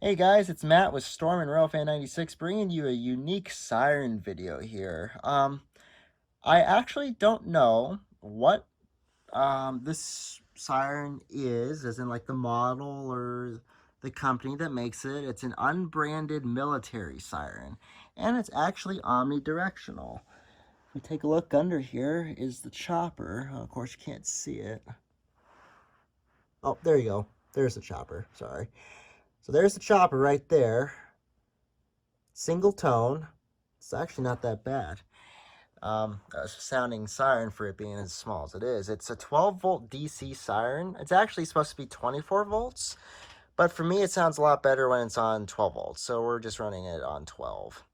Hey guys, it's Matt with Storm and Railfan 96 bringing you a unique siren video here. I actually don't know what this siren is, as in like the model or the company that makes it. It's an unbranded military siren, and it's actually omnidirectional. If we take a look under here is the chopper. Of course, you can't see it. Oh, there you go. There's the chopper. Sorry. So there's the chopper right there. Single tone. It's actually not that bad. Sounding siren for it being as small as it is. It's a 12 volt DC siren. It's actually supposed to be 24 volts, but for me it sounds a lot better when it's on 12 volts, so we're just running it on 12.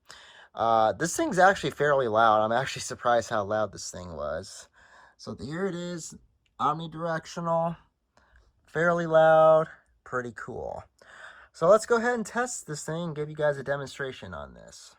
This thing's actually fairly loud. I'm actually surprised how loud this thing was. So here it is, omnidirectional, fairly loud, pretty cool. So let's go ahead and test this thing and give you guys a demonstration on this.